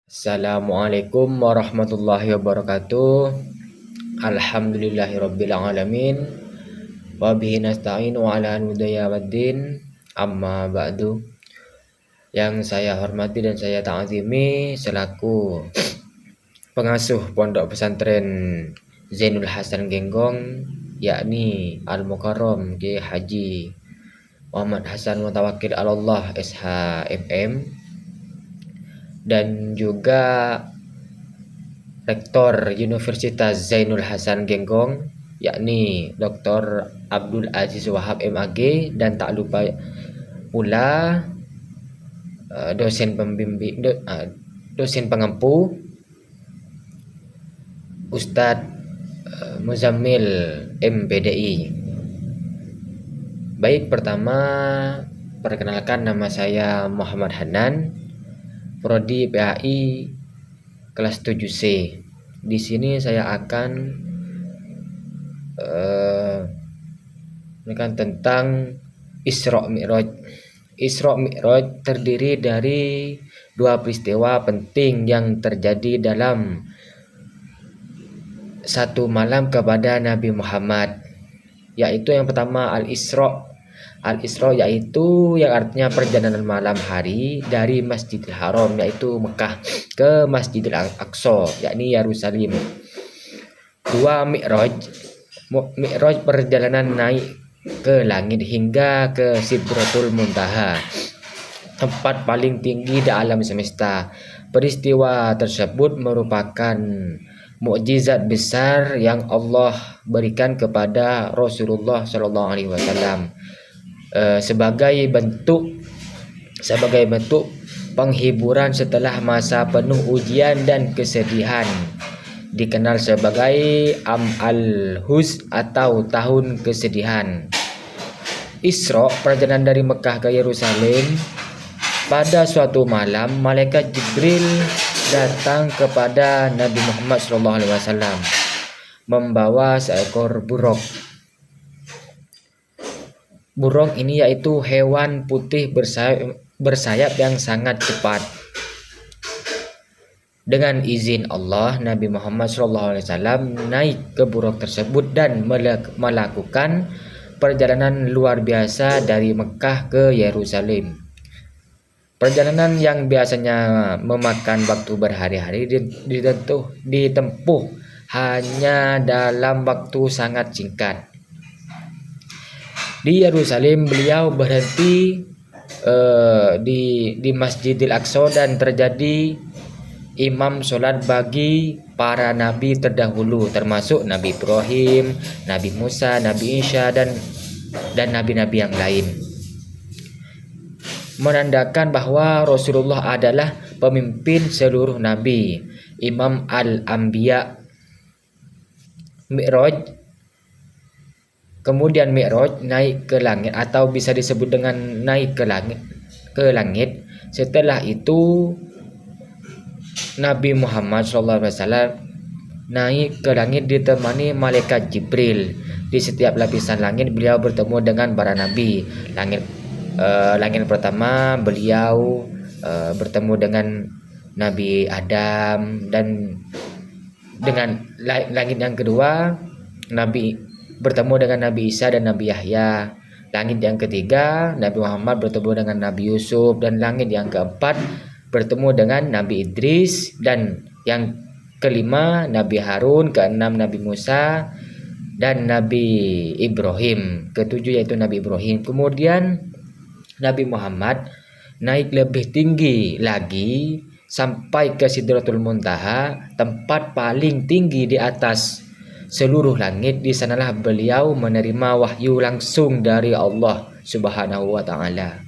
Assalamualaikum warahmatullahi wabarakatuh. Alhamdulillahirabbil alamin. Wa bihi nasta'inu ala hudaya waddin. Amma ba'du. Yang saya hormati dan saya ta'zimi selaku pengasuh Pondok Pesantren Zainul Hasan Genggong, yakni Al-Mukarram Kiai Haji Muhammad Hasan Mutawakkil Allah SHMM, dan juga Rektor Universitas Zainul Hasan Genggong, yakni Dr. Abdul Aziz Wahab MAG, dan tak lupa pula dosen pembimbing dosen pengampu Ustadz Muzammil MPDI. Baik, pertama perkenalkan, nama saya Muhammad Hanan, Prodi PAI kelas 7C. Di sini saya akan menekan tentang Isra Mi'raj. Isra Mi'raj terdiri dari dua peristiwa penting yang terjadi dalam satu malam kepada Nabi Muhammad, yaitu yang pertama Al-Isra. Al-Isra yaitu yang artinya perjalanan malam hari dari Masjidil Haram, yaitu Mekah, ke Masjidil Aqsa, yakni Yerusalem. Dua, Mi'raj. Mi'raj perjalanan naik ke langit hingga ke Sidratul Muntaha, tempat paling tinggi di alam semesta. Peristiwa tersebut merupakan mukjizat besar yang Allah berikan kepada Rasulullah Shallallahu Alaihi Wasallam sebagai bentuk penghiburan setelah masa penuh ujian dan kesedihan, dikenal sebagai Am al-Huzn atau tahun kesedihan. Isra, perjalanan dari Mekah ke Yerusalem. Pada suatu malam, malaikat Jibril datang kepada Nabi Muhammad SAW membawa seekor buruk. Burung ini yaitu hewan putih bersayap yang sangat cepat. Dengan izin Allah, Nabi Muhammad SAW naik ke burung tersebut dan melakukan perjalanan luar biasa dari Mekah ke Yerusalem. Perjalanan yang biasanya memakan waktu berhari-hari ditempuh hanya dalam waktu sangat singkat. Di Yerusalem beliau berhenti di Masjidil Aqsa dan terjadi imam sholat bagi para nabi terdahulu, termasuk Nabi Ibrahim, Nabi Musa, Nabi Isa, dan nabi-nabi yang lain, menandakan bahwa Rasulullah adalah pemimpin seluruh nabi, Imam al-Anbiya. Kemudian Mi'raj, naik ke langit, atau bisa disebut dengan naik ke langit. Setelah itu Nabi Muhammad SAW naik ke langit ditemani malaikat Jibril. Di setiap lapisan langit beliau bertemu dengan para nabi. Langit pertama beliau bertemu dengan Nabi Adam, dan dengan langit yang kedua bertemu dengan Nabi Isa dan Nabi Yahya. Langit yang ketiga Nabi Muhammad bertemu dengan Nabi Yusuf, dan langit yang keempat bertemu dengan Nabi Idris, dan yang kelima Nabi Harun, keenam Nabi Musa, dan Nabi Ibrahim, ketujuh yaitu Nabi Ibrahim. Kemudian Nabi Muhammad naik lebih tinggi lagi sampai ke Sidratul Muntaha, tempat paling tinggi di atas seluruh langit. Di sanalah beliau menerima wahyu langsung dari Allah Subhanahu wa taala.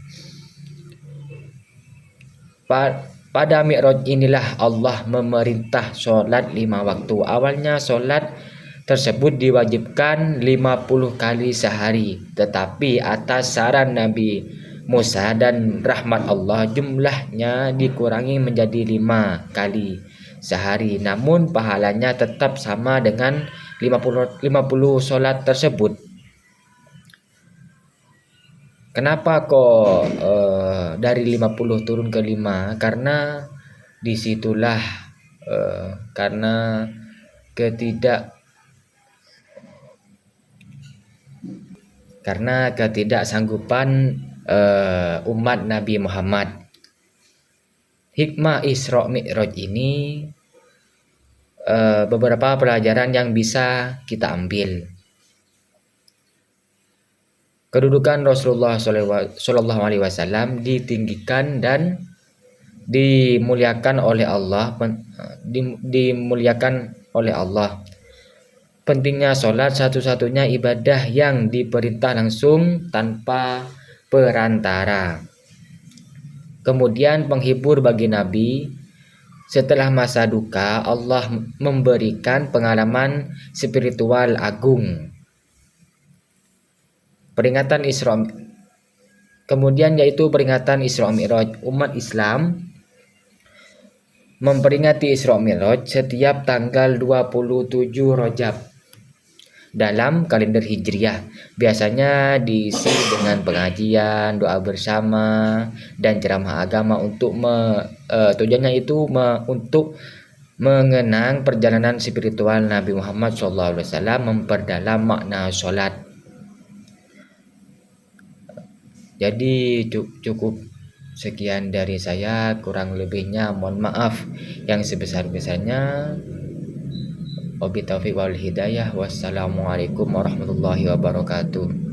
Pada Mi'raj inilah Allah memerintah sholat 5 waktu. Awalnya sholat tersebut diwajibkan 50 kali sehari, tetapi atas saran Nabi Musa dan rahmat Allah jumlahnya dikurangi menjadi 5 kali sehari. Namun pahalanya tetap sama dengan 50 sholat tersebut. Kenapa kok dari 50 turun ke 5? Karena disitulah karena ketidaksanggupan umat Nabi Muhammad. Hikmah Isra Mi'raj ini beberapa pelajaran yang bisa kita ambil. Kedudukan Rasulullah Shallallahu Alaihi Wasallam ditinggikan dan dimuliakan oleh Allah. Pentingnya sholat, satu-satunya ibadah yang diperintah langsung tanpa perantara. Kemudian penghibur bagi Nabi. Setelah masa duka, Allah memberikan pengalaman spiritual agung. Kemudian yaitu peringatan Isra Mi'raj. Umat Islam memperingati Isra Mi'raj setiap tanggal 27 Rajab dalam kalender Hijriah. Biasanya diisi dengan pengajian, doa bersama, dan ceramah agama tujuannya itu untuk mengenang perjalanan spiritual Nabi Muhammad SAW, memperdalam makna sholat. Jadi cukup sekian dari saya, kurang lebihnya mohon maaf yang sebesar-besarnya. Wabillahi taufiq wal hidayah. Wassalamualaikum warahmatullahi wabarakatuh.